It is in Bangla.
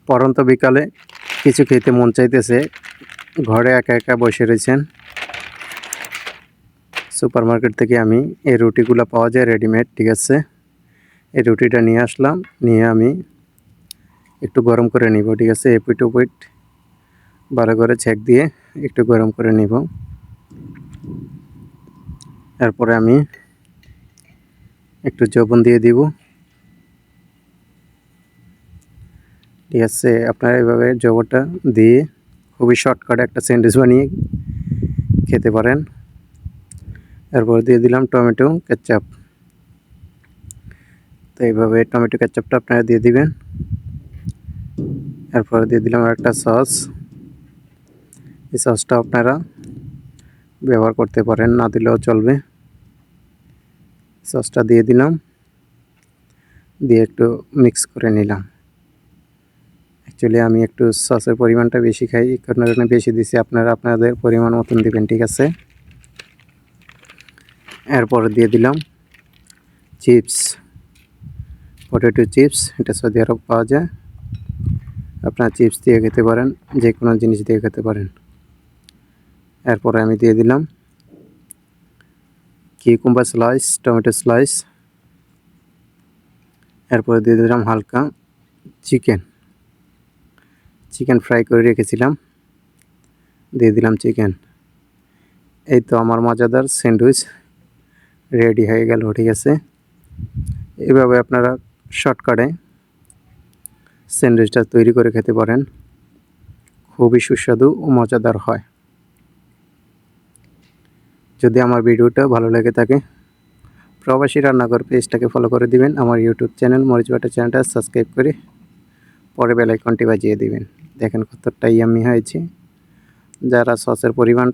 পরন্ত বিকালে কিছু খেতে মন চাইতেছে, ঘরে একা একা বসে রয়েছেন। সুপারমার্কেট থেকে আমি এই রুটিগুলো পাওয়া যায় রেডিমেড, ঠিক আছে। এই রুটিটা নিয়ে আসলাম, নিয়ে আমি একটু গরম করে নিব, ঠিক আছে। এপিট ওপিট ভালো করে ছেঁক দিয়ে একটু গরম করে নিব। এরপরে আমি একটু লবণ দিয়ে দিব, ঠিক আছে। আপনারা এইভাবে জবরটা দিয়ে খুবই শর্টকাটে একটা স্যান্ডউইচ বানিয়ে খেতে পারেন। এরপর দিয়ে দিলাম টমেটো কেচাপ। তো এইভাবে টমেটো কেচাপটা আপনারা দিয়ে দিবেন। এরপর দিয়ে দিলাম একটা সস। এই সসটা আপনারা ব্যবহার করতে পারেন, না দিলেও চলবে। সসটা দিয়ে দিলাম, দিয়ে একটু মিক্স করে নিলাম। অ্যাকচুয়ালি আমি একটু সসের পরিমাণটা বেশি খাই, এই কারণে বেশি দিছি, আপনারা আপনাদের পরিমাণ মতন দিবেন, ঠিক আছে। এরপর দিয়ে দিলাম চিপস, পটেটো চিপস। এটা সৌদি আরব পাওয়া যায়, আপনারা চিপস দিয়ে খেতে পারেন, যে কোনো জিনিস দিয়ে খেতে পারেন। এরপরে আমি দিয়ে দিলাম কিউকাম্বার স্লাইস, টমেটো স্লাইস। এরপরে দিয়ে দিলাম হালকা চিকেন ফ্রাই করে রেখেছিলাম, দিয়ে দিলাম চিকেন। এই তো আমার মজাদার স্যান্ডউইচ রেডি হয়ে গেল, ঠিক আছে। এভাবে আপনারা শর্টকাটে স্যান্ডউইচটা তৈরি করে খেতে পারেন, খুবই সুস্বাদু ও মজাদার হয়। যদি আমার ভিডিওটা ভালো লেগে থাকে, প্রবাসী রান্নাঘর পেজটাকে ফলো করে দিবেন। আমার ইউটিউব চ্যানেল মরিচ বাটা চ্যানেলটা সাবস্ক্রাইব করে পরে বেল আইকনটি বাজিয়ে দিবেন। দেখেন কতটা ইয়াম্মি হয়েছে। যারা সসের পরিমাণ